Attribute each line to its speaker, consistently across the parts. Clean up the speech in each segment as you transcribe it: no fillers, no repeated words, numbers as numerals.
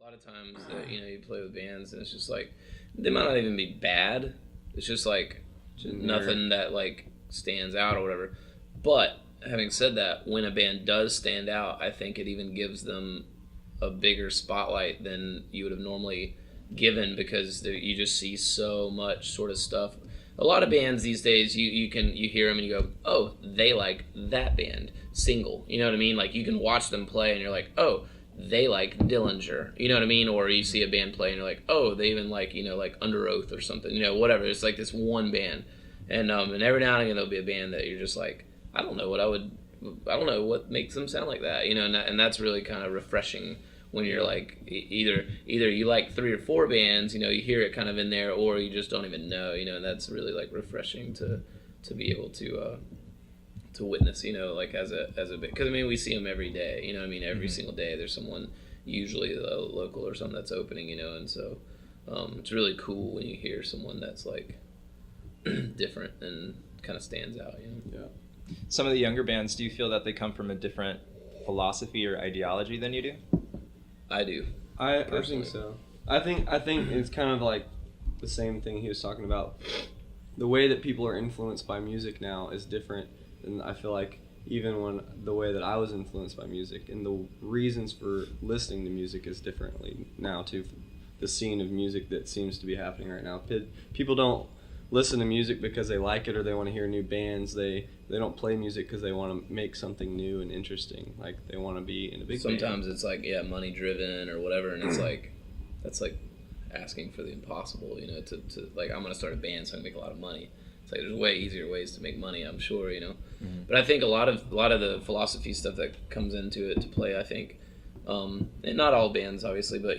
Speaker 1: lot of times that you play with bands and it's just like they might not even be bad. It's just like nothing that like stands out or whatever. But having said that, when a band does stand out, I think it even gives them a bigger spotlight than you would have normally given, because you just see so much sort of stuff. A lot of bands these days, you hear them and you go, oh, they like that band single. You know what I mean? Like you can watch them play and you're like, oh, they like Dillinger. You know what I mean? Or you see a band play and you're like, oh, they even like like Under Oath or something. Whatever. It's like this one band, and every now and again there'll be a band that you're just like, I don't know what makes them sound like that. And that's really kind of refreshing. When you're like either you like 3 or 4 bands, you hear it kind of in there, or you just don't even know, and that's really like refreshing to be able to witness, like as a band, because we see them every day, every single day there's someone, usually local or something, that's opening, and so it's really cool when you hear someone that's like different and kind of stands out.
Speaker 2: Yeah. Some of the younger bands, do you feel that they come from a different philosophy or ideology than you do?
Speaker 1: I do.
Speaker 3: I think so. I think it's kind of like the same thing he was talking about. The way that people are influenced by music now is different than I feel like even when the way that I was influenced by music, and the reasons for listening to music is differently now too. The scene of music that seems to be happening right now. People don't listen to music because they like it or they want to hear new bands. They don't play music because they want to make something new and interesting. Like they want to be in a big band.
Speaker 1: Sometimes it's like money driven or whatever, and it's like that's like asking for the impossible. To like, I'm gonna start a band so I can make a lot of money. It's like there's way easier ways to make money, I'm sure.
Speaker 2: Mm-hmm.
Speaker 1: But I think a lot of the philosophy stuff that comes into it to play. I think, and not all bands obviously, but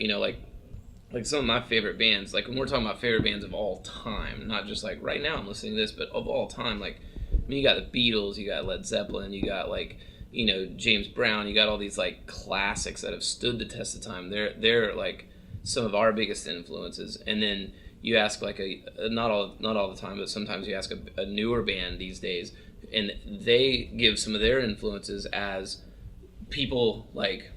Speaker 1: like some of my favorite bands, like when we're talking about favorite bands of all time, not just like right now I'm listening to this, but of all time, like you got the Beatles, you got Led Zeppelin, you got like James Brown, you got all these like classics that have stood the test of time. They're like some of our biggest influences. And then you ask like not all the time, but sometimes you ask a newer band these days, and they give some of their influences as people like,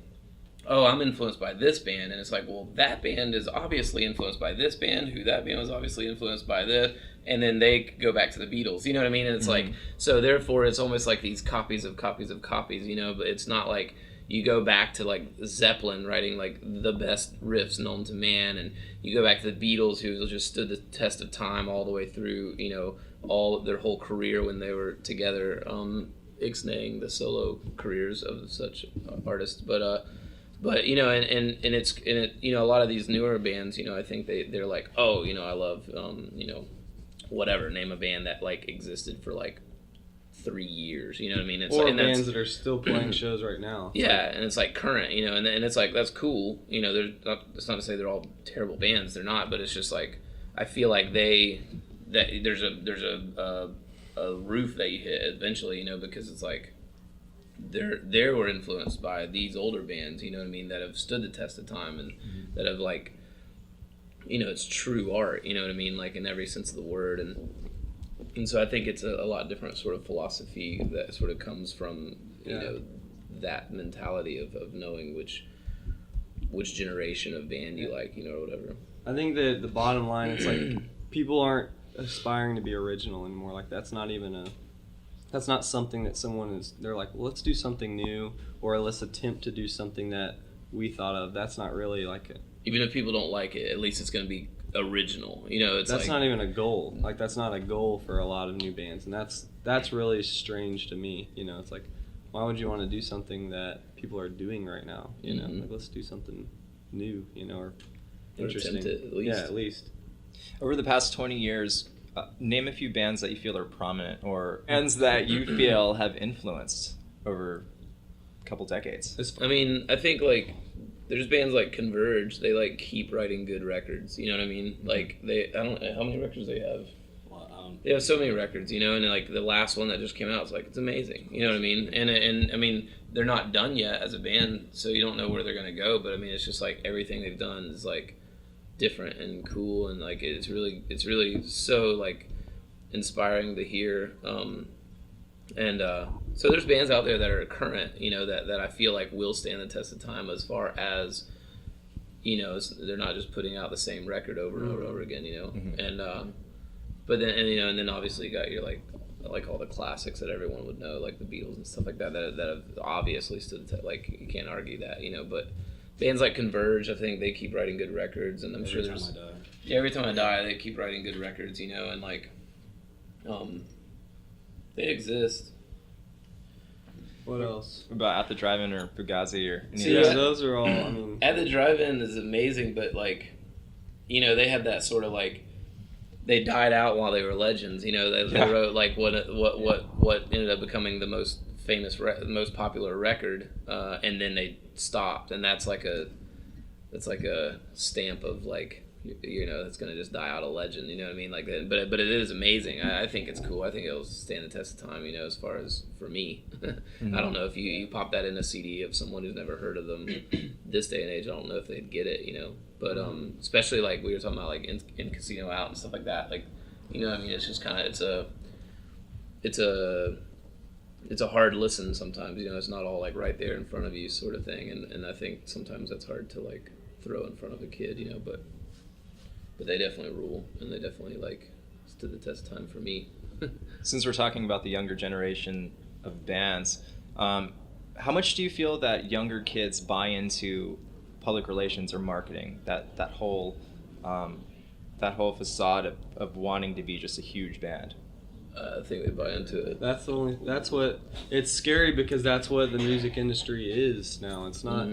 Speaker 1: oh, I'm influenced by this band, and it's like, well, that band is obviously influenced by this band, who that band was obviously influenced by this, and then they go back to the Beatles, you know what I mean? And it's like, so therefore it's almost like these copies of copies of copies, but it's not like you go back to like Zeppelin writing like the best riffs known to man, and you go back to the Beatles, who just stood the test of time all the way through, all their whole career when they were together, ixnaying the solo careers of such artists, but a lot of these newer bands, I think they're like, oh, I love, whatever, name a band that like existed for like 3 years, you know what I mean? It's
Speaker 3: or
Speaker 1: like,
Speaker 3: bands that are still playing shows right now.
Speaker 1: Yeah, and it's like current, and it's like, that's cool, it's not to say they're all terrible bands, they're not, but it's just like, I feel like there's a roof that you hit eventually, because it's like, they were influenced by these older bands, you know what I mean, that have stood the test of time, and that have like, it's true art, you know what I mean, like in every sense of the word, and so I think it's a lot different sort of philosophy that sort of comes from that mentality of knowing which generation of band you like, or whatever.
Speaker 3: I think that the bottom line, it's like people aren't aspiring to be original anymore. Like that's not something that they're like, well, let's do something new, or let's attempt to do something that we thought of. That's not really like it.
Speaker 1: Even if people don't like it, at least it's going to be original. It's
Speaker 3: that's
Speaker 1: like,
Speaker 3: not even a goal. Like that's not a goal for a lot of new bands, and that's really strange to me. It's like, why would you want to do something that people are doing right now? Like, let's do something new. Or interesting.
Speaker 1: Attempt it, at least.
Speaker 3: Yeah, at least.
Speaker 2: Over the past 20 years, name a few bands that you feel are prominent, or bands that you feel have influenced over a couple decades.
Speaker 1: I think like there's bands like Converge. They like keep writing good records. You know what I mean? Like I don't know how many records they have. They have so many records, and like the last one that just came out, it's amazing. You know what I mean? And I mean, they're not done yet as a band, so you don't know where they're gonna go. But I mean, it's just like everything they've done is like different and cool, and like it's really so like inspiring to hear. So there's bands out there that are current, that I feel like will stand the test of time as far as they're not just putting out the same record over and over again,
Speaker 2: Mm-hmm.
Speaker 1: and but then and then obviously you got your like all the classics that everyone would know, like the Beatles and stuff like that have obviously stood like you can't argue that, but bands like Converge, I think they keep writing good records, and I'm sure there's every time I die they keep writing good records, and like they exist.
Speaker 3: What else?
Speaker 2: What about At the Drive-In or Fugazi or any
Speaker 1: See,
Speaker 2: of
Speaker 3: Yeah,
Speaker 2: those?
Speaker 3: those are all. I mean,
Speaker 1: At the Drive-In is amazing, but like, they had that sort of like, they died out while they were legends. They wrote like what ended up becoming the most famous, most popular record, and then they stopped, and that's like a stamp of like, it's gonna just die out a legend. You know what I mean? Like that, but it is amazing. I think it's cool. I think it'll stand the test of time. As far as for me,
Speaker 2: Mm-hmm.
Speaker 1: I don't know if you pop that in a CD of someone who's never heard of them this day and age. I don't know if they'd get it. But especially like we were talking about like in Casino Out and stuff like that. Like, it's just kind of it's a hard listen sometimes. It's not all like right there in front of you sort of thing. And I think sometimes that's hard to like throw in front of a kid. But they definitely rule, and they definitely like stood the test of time for me.
Speaker 2: Since we're talking about the younger generation of bands, how much do you feel that younger kids buy into public relations or marketing? That whole facade of wanting to be just a huge band.
Speaker 1: I think they buy into it.
Speaker 3: that's what. It's scary because that's what the music industry is now. It's not.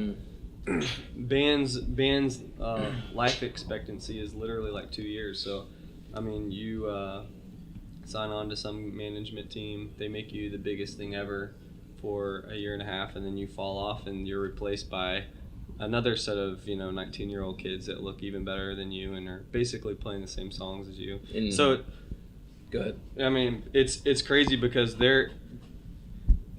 Speaker 3: Bands life expectancy is literally like 2 years. So, I mean, you sign on to some management team, they make you the biggest thing ever for a year and a half, and then you fall off and you're replaced by another set of 19-year-old kids that look even better than you and are basically playing the same songs as you. So,
Speaker 1: go ahead.
Speaker 3: I mean, it's crazy because they're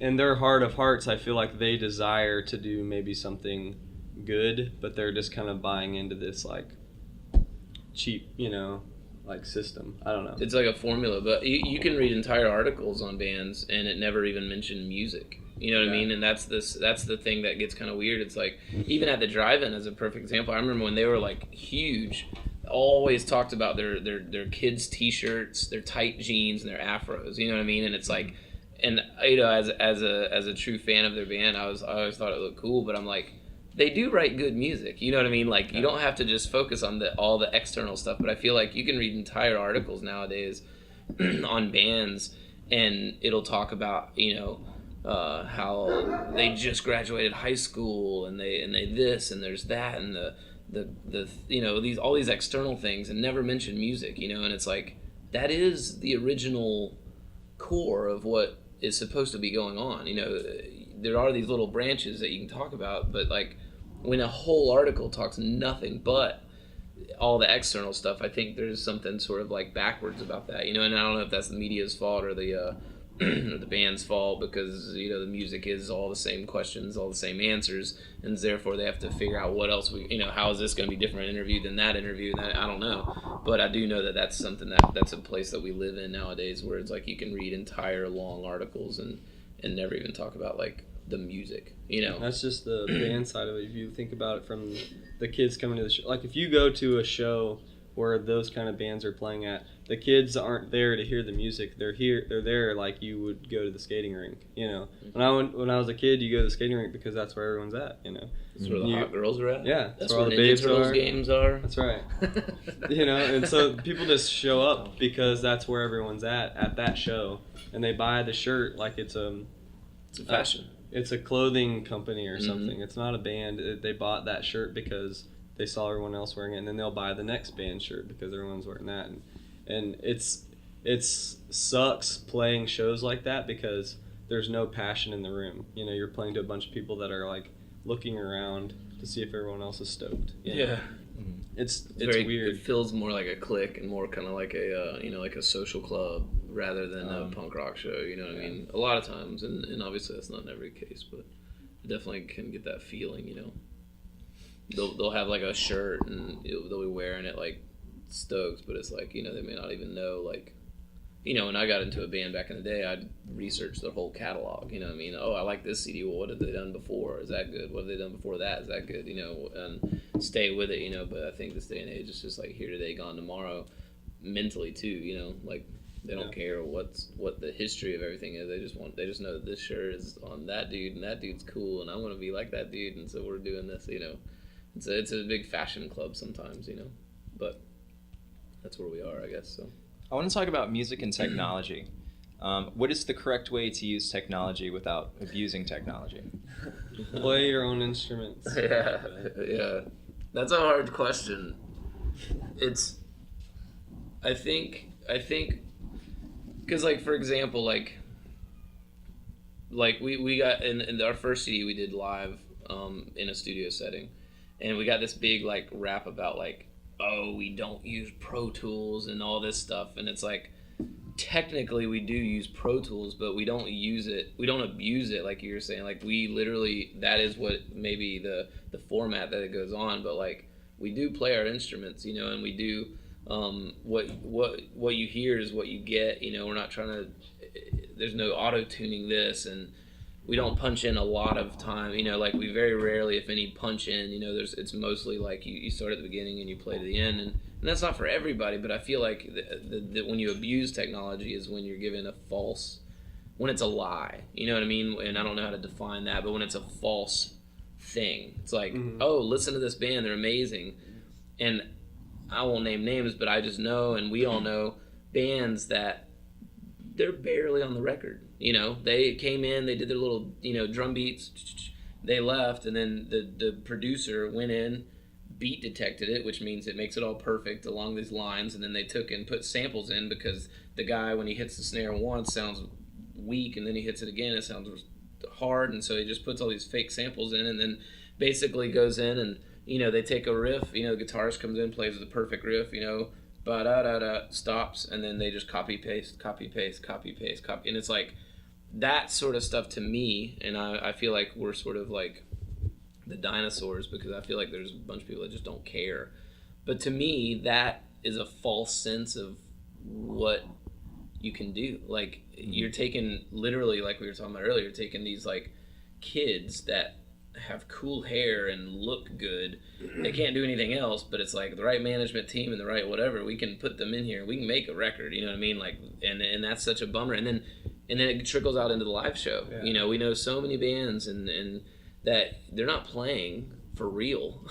Speaker 3: in their heart of hearts. I feel like they desire to do maybe something good, but they're just kind of buying into this like cheap, like system. I don't know.
Speaker 1: It's like a formula, but you can read entire articles on bands and it never even mentioned music. You know what I mean? And that's the thing that gets kind of weird. It's like even at the Drive-In as a perfect example. I remember when they were like huge, always talked about their kids' t-shirts, their tight jeans, and their afros. You know what I mean? And it's like, and as a true fan of their band, I always thought it looked cool, but I'm like, they do write good music, you know what I mean? Like, you don't have to just focus on all the external stuff, but I feel like you can read entire articles nowadays on bands, and it'll talk about, how they just graduated high school, and they this, and there's that, and the all these external things, and never mention music, and it's like, that is the original core of what is supposed to be going on. There are these little branches that you can talk about, but like, when a whole article talks nothing but all the external stuff, I think there's something sort of like backwards about that, and I don't know if that's the media's fault or the or the band's fault, because the music is all the same questions, all the same answers, and therefore they have to figure out what else how is this going to be different interview than that interview. And I don't know, but I do know that that's something that's a place that we live in nowadays, where it's like you can read entire long articles and never even talk about like the music.
Speaker 3: That's just the band side of it. If you think about it from the kids coming to the show, like if you go to a show where those kind of bands are playing at, the kids aren't there to hear the music. They're there like you would go to the skating rink. When I was a kid, you go to the skating rink because that's where everyone's at.
Speaker 1: That's where the hot girls are at.
Speaker 3: Yeah,
Speaker 1: that's
Speaker 3: where all
Speaker 1: the
Speaker 3: the babes
Speaker 1: Ninja Turtles
Speaker 3: are.
Speaker 1: games are.
Speaker 3: That's right. And so people just show up because that's where everyone's at that show, and they buy the shirt like it's a
Speaker 1: fashion.
Speaker 3: It's a clothing company or something. It's not a band. They bought that shirt because they saw everyone else wearing it, and then they'll buy the next band shirt because everyone's wearing that. And it sucks playing shows like that because there's no passion in the room. You're playing to a bunch of people that are like looking around to see if everyone else is stoked.
Speaker 1: Yeah.
Speaker 3: It's
Speaker 1: very
Speaker 3: weird.
Speaker 1: It feels more like a clique and more kind of like a like a social club rather than a punk rock show. You know what I mean? A lot of times, and obviously that's not in every case, but I definitely can get that feeling. They'll have like a shirt and they'll be wearing it like stoked, but it's like they may not even know like when I got into a band back in the day, I'd research the whole catalog. You know what I mean? Oh, I like this CD. Well, what have they done before? Is that good? What have they done before that? Is that good? And stay with it. But I think this day and age, it's just like here today, gone tomorrow, mentally too. Like they don't care what the history of everything is. They just know that this shirt is on that dude, and that dude's cool, and I want to be like that dude, and so we're doing this. It's a big fashion club sometimes. But that's where we are, I guess. So.
Speaker 2: I want to talk about music and technology. What is the correct way to use technology without abusing technology?
Speaker 3: Play your own instruments.
Speaker 1: Yeah. That's a hard question. I think, because like for example, like we got in our first CD we did live in a studio setting, and we got this big like rap about like, oh, we don't use Pro Tools and all this stuff, and it's like technically we do use Pro Tools, but we don't use it, we don't abuse it like you were saying. Like we literally, that is what maybe the format that it goes on, but like we do play our instruments, and we do what you hear is what you get. We're not trying to, there's no auto tuning this, and we don't punch in a lot of time, like we very rarely, if any, punch in, it's mostly like you start at the beginning and you play to the end, and that's not for everybody, but I feel like that when you abuse technology is when you're given when it's a lie, you know what I mean? And I don't know how to define that, but when it's a false thing, it's like, oh, listen to this band, they're amazing, and I won't name names, but I just know, and we all know, bands that they're barely on the record. They came in, they did their little, drum beats, they left, and then the producer went in, beat detected it, which means it makes it all perfect along these lines, and then they took and put samples in because the guy, when he hits the snare once, sounds weak, and then he hits it again, it sounds hard, and so he just puts all these fake samples in, and then basically goes in and, they take a riff, the guitarist comes in, plays the perfect riff, ba-da-da-da, stops, and then they just copy, paste, and it's like, that sort of stuff to me, and I feel like we're sort of like the dinosaurs, because I feel like there's a bunch of people that just don't care. But to me, that is a false sense of what you can do. Like, you're taking, literally, like we were talking about earlier, you're taking these like kids that have cool hair and look good. They can't do anything else, but it's like the right management team and the right whatever, we can put them in here, we can make a record, you know what I mean? Like, and that's such a bummer. And then it trickles out into the live show. Yeah. We know so many bands and that they're not playing for real.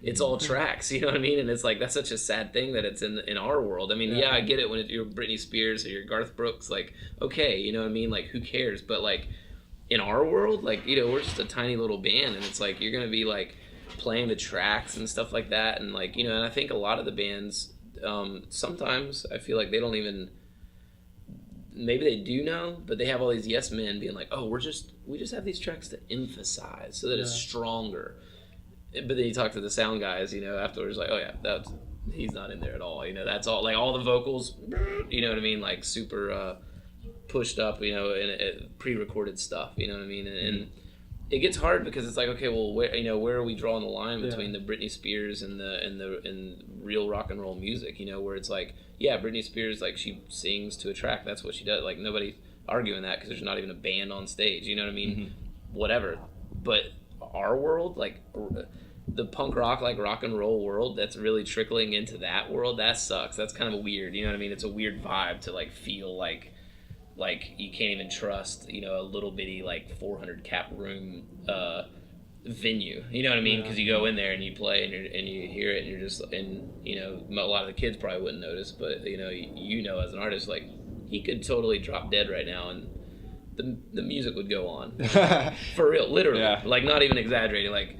Speaker 1: It's all tracks, you know what I mean? And it's like, that's such a sad thing that it's in our world. I mean, yeah, I get it when you're Britney Spears or you're Garth Brooks, like, okay, you know what I mean? Like, who cares? But like, in our world, like, we're just a tiny little band, and it's like, you're gonna be like playing the tracks and stuff like that, and like, and I think a lot of the bands, sometimes I feel like they don't even, maybe they do know, but they have all these yes men being like, oh, we just have these tracks to emphasize so that it's stronger. But then you talk to the sound guys, afterwards, like, oh yeah, he's not in there at all, that's all, like all the vocals, you know what I mean, like super pushed up, and pre-recorded stuff, you know what I mean, and it gets hard because it's like, okay, well, where are we drawing the line between the Britney Spears and real rock and roll music, where it's like, yeah, Britney Spears, like, she sings to a track, that's what she does, like, nobody's arguing that because there's not even a band on stage, you know what I mean, whatever. But our world, like the punk rock, like rock and roll world, that's really trickling into that world, that sucks. That's kind of weird, you know what I mean? It's a weird vibe to like feel like you can't even trust, a little bitty like 400 cap room venue, you know what I mean? Because you go in there and you play and you hear it and you're just, and a lot of the kids probably wouldn't notice, but as an artist, like, he could totally drop dead right now and the music would go on for real, literally, like, not even exaggerating. Like,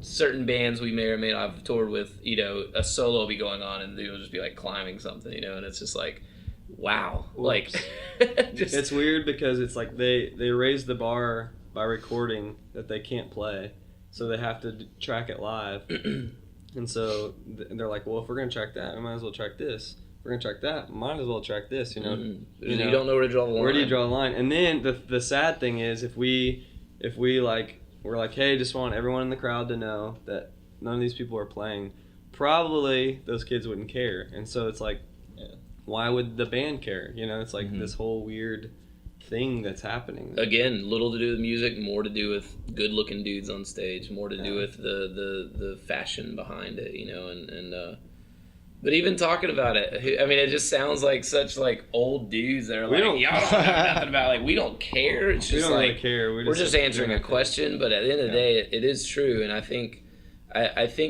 Speaker 1: certain bands we may or may not have toured with, a solo will be going on and they'll just be like climbing something, and it's just like, wow. Like,
Speaker 3: it's weird because it's like they raise the bar by recording that they can't play, so they have to track it live. And so they're like, well, if we're gonna track that, we might as well track this. If we're gonna track that, might as well track this. You
Speaker 1: don't know where to draw the line.
Speaker 3: Where do you draw the line? And then the sad thing is, if we like, we're like, hey, just want everyone in the crowd to know that none of these people are playing, probably those kids wouldn't care. And so it's like, why would the band care? You know, it's like this whole weird thing that's happening.
Speaker 1: Again, little to do with music, more to do with good looking dudes on stage, more to do with the fashion behind it, you know, and but even talking about it, I mean, it just sounds like such like old dudes that are like, y'all don't know nothing about, like, we don't care. It's just
Speaker 3: we don't
Speaker 1: like,
Speaker 3: really care.
Speaker 1: We're just answering a question, but at the end of the day, it is true, and I think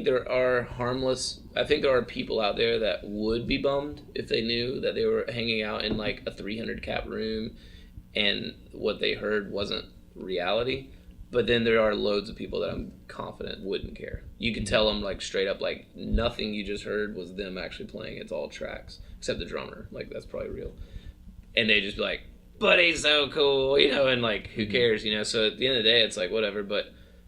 Speaker 1: there are people out there that would be bummed if they knew that they were hanging out in like a 300 cap room and what they heard wasn't reality. But then there are loads of people that I'm confident wouldn't care. You can tell them like straight up, like, nothing you just heard was them actually playing. It's all tracks, except the drummer. Like, that's probably real. And they just be like, but he's so cool, you know, and like, who cares, you know? So at the end of the day, it's like, whatever. But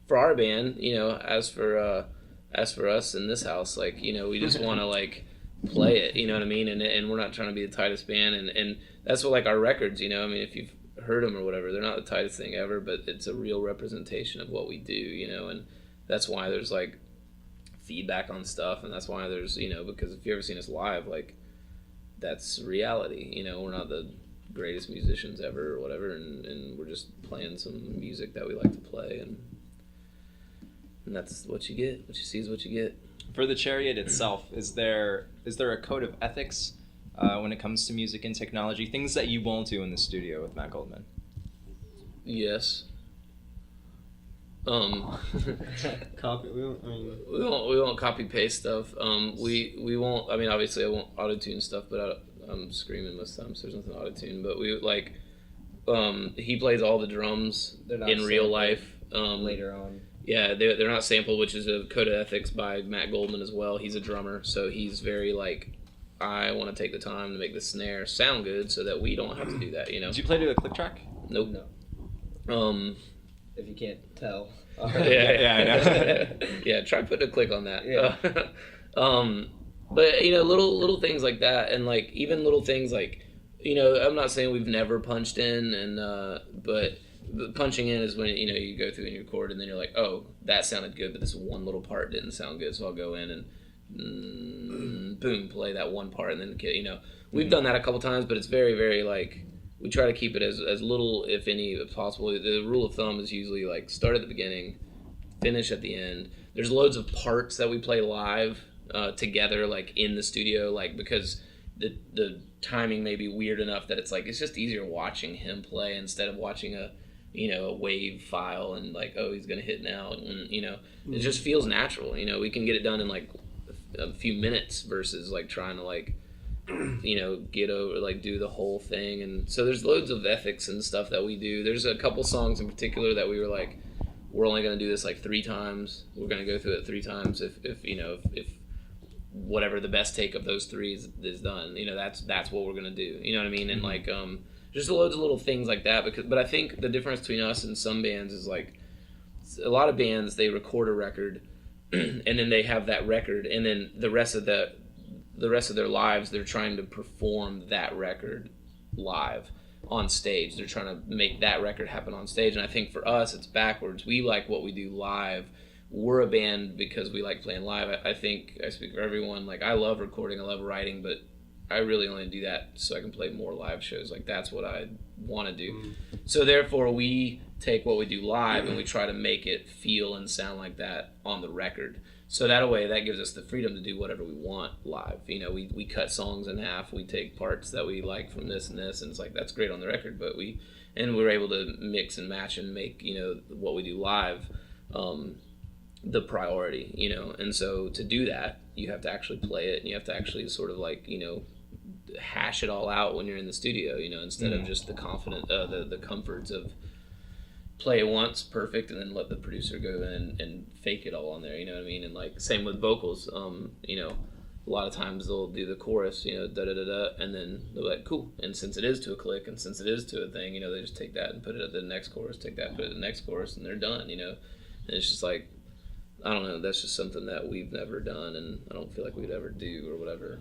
Speaker 1: for our band, you know, as for us in this house, like, you know, we just want to like play it, you know what I mean? And we're not trying to be the tightest band, and that's what, like, our records, you know, I mean, if you've heard them or whatever, they're not the tightest thing ever, but it's a real representation of what we do, you know, and that's why there's like feedback on stuff, and that's why there's, you know, because if you ever seen us live, like, that's reality, you know, we're not the greatest musicians ever or whatever, and we're just playing some music that we like to play, and that's what you get. What you see is what you get.
Speaker 2: For the Chariot itself, is there a code of ethics when it comes to music and technology? Things that you won't do in the studio with Matt Goldman?
Speaker 1: Yes.
Speaker 3: Copy.
Speaker 1: We won't copy paste stuff. We won't. I mean, obviously, I won't auto tune stuff, but I'm screaming most times. So there's nothing auto tune. But we like. He plays all the drums in real life.
Speaker 4: Later on.
Speaker 1: Yeah, they're not sampled, which is a code of ethics by Matt Goldman as well. He's a drummer, so he's very like, I want to take the time to make the snare sound good so that we don't have to do that, you know.
Speaker 2: Did you play to a click track?
Speaker 1: Nope.
Speaker 4: No. If you can't tell.
Speaker 2: Yeah, I know.
Speaker 1: Yeah, try putting a click on that.
Speaker 4: Yeah.
Speaker 1: But, you know, little things like that, and like even little things like, you know, I'm not saying we've never punched in, and but punching in is when, you know, you go through and you record, and then you're like, oh, that sounded good, but this one little part didn't sound good, so I'll go in and boom, play that one part, and then, you know, we've done that a couple times, but it's very, very like, we try to keep it as little, if any, as possible. The rule of thumb is usually like start at the beginning, finish at the end. There's loads of parts that we play live together, like in the studio, like, because the timing may be weird enough that it's like, it's just easier watching him play instead of watching a wave file and like, oh, he's gonna hit now, and, you know, it just feels natural. You know, we can get it done in like a few minutes versus like trying to like, you know, get over, like, do the whole thing. And so there's loads of ethics and stuff that we do. There's a couple songs in particular that we were like, we're only gonna do this like 3 times. We're gonna go through it 3 times if you know, if whatever the best take of those 3 is done, you know, that's what we're gonna do, you know what I mean? And like just loads of little things like that, but I think the difference between us and some bands is like, a lot of bands, they record a record and then they have that record, and then the rest of their lives they're trying to perform that record live on stage. They're trying to make that record happen on stage, and I think for us it's backwards. We like what we do live. We're a band because we like playing live. I think I speak for everyone. Like, I love recording, I love writing, but I really only do that so I can play more live shows. Like, that's what I want to do. So therefore, we take what we do live and we try to make it feel and sound like that on the record. So that way, that gives us the freedom to do whatever we want live. You know, we cut songs in half. We take parts that we like from this and this, and it's like, that's great on the record, but we're able to mix and match and make, you know, what we do live the priority, you know. And so to do that, you have to actually play it, and you have to actually sort of like, you know, hash it all out when you're in the studio, you know, instead of just the comforts of play it once perfect and then let the producer go in and fake it all on there, you know what I mean? And like, same with vocals, you know, a lot of times they'll do the chorus, you know, da da da da, and then they're like, cool, and since it is to a click and since it is to a thing, you know, they just take that and put it at the next chorus, take that, put it at the next chorus, and they're done, you know. And it's just like, I don't know, that's just something that we've never done, and I don't feel like we'd ever do or whatever,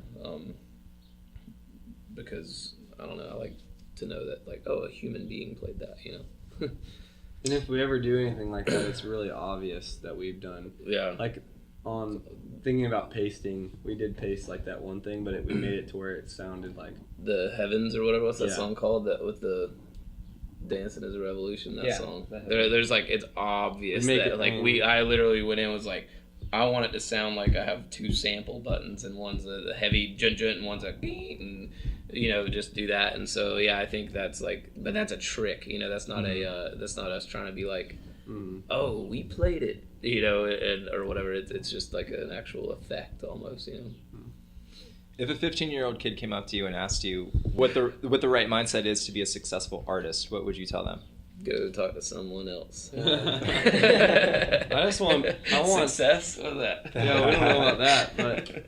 Speaker 1: because I don't know, I like to know that, like, oh, a human being played that, you know.
Speaker 3: And if we ever do anything like that, it's really obvious that we've done.
Speaker 1: Yeah.
Speaker 3: Like, on thinking about pasting, we did paste like that one thing, but we made it to where it sounded like
Speaker 1: The Heavens or whatever. What's that
Speaker 3: Yeah.
Speaker 1: song called? That with the Dancing is a Revolution. That
Speaker 4: Yeah,
Speaker 1: song.
Speaker 4: that
Speaker 1: There's like it's obvious
Speaker 3: Make
Speaker 1: that
Speaker 3: it
Speaker 1: like
Speaker 3: plain.
Speaker 1: I literally went in and was like, I want it to sound like I have two sample buttons and one's a heavy junt and one's a beep and just do that. And so yeah, I think that's like, but that's a trick. That's not that's not us trying to be like, oh, we played it, or whatever. It's just like an actual effect almost.
Speaker 2: If a 15-year-old kid came up to you and asked you what the right mindset is to be a successful artist, what would you tell them?
Speaker 1: Go talk to someone else.
Speaker 3: I want
Speaker 1: success. What's that?
Speaker 3: Yeah, we don't know about that, but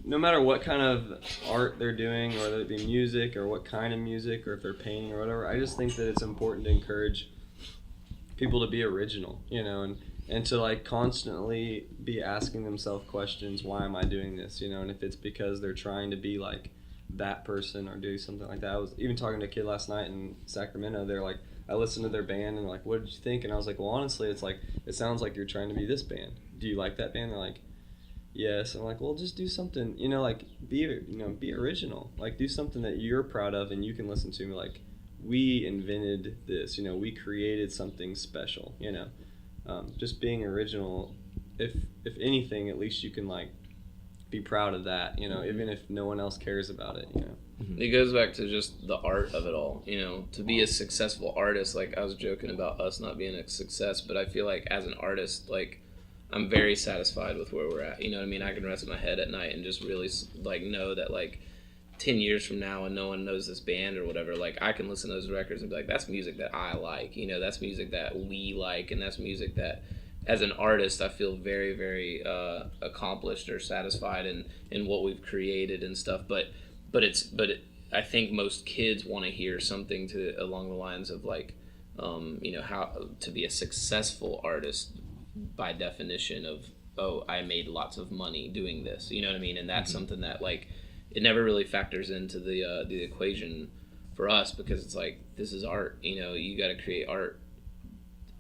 Speaker 3: no matter what kind of art they're doing, whether it be music or what kind of music, or if they're painting or whatever, I just think that it's important to encourage people to be original, and to like constantly be asking themselves questions. Why am I doing this? And if it's because they're trying to be like that person or do something like that. I was even talking to a kid last night in Sacramento. They're like, I listened to their band and like, what did you think? And I was like, well, honestly, it's like, it sounds like you're trying to be this band. Do you like that band? They're like, yes. I'm like, well, just do something, like be original, like do something that you're proud of and you can listen to. Like, we invented this, we created something special, just being original. If anything, at least you can like be proud of that, even if no one else cares about it,
Speaker 1: It goes back to just the art of it all, to be a successful artist. Like I was joking about us not being a success, but I feel like as an artist, like I'm very satisfied with where we're at. I can rest my head at night and just really like know that like 10 years from now and no one knows this band or whatever, like I can listen to those records and be like, that's music that I like, that's music that we like, and that's music that as an artist I feel very, very accomplished or satisfied in what we've created and stuff. But I think most kids want to hear something along the lines of like how to be a successful artist by definition of, oh, I made lots of money doing this, and that's something that like it never really factors into the equation for us, because it's like, this is art, you got to create art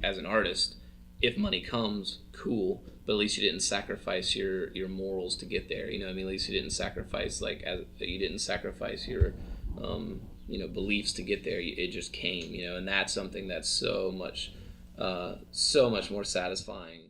Speaker 1: as an artist. If money comes, cool, but at least you didn't sacrifice your morals to get there. At least you didn't sacrifice your beliefs to get there. It just came. And that's something that's so much more satisfying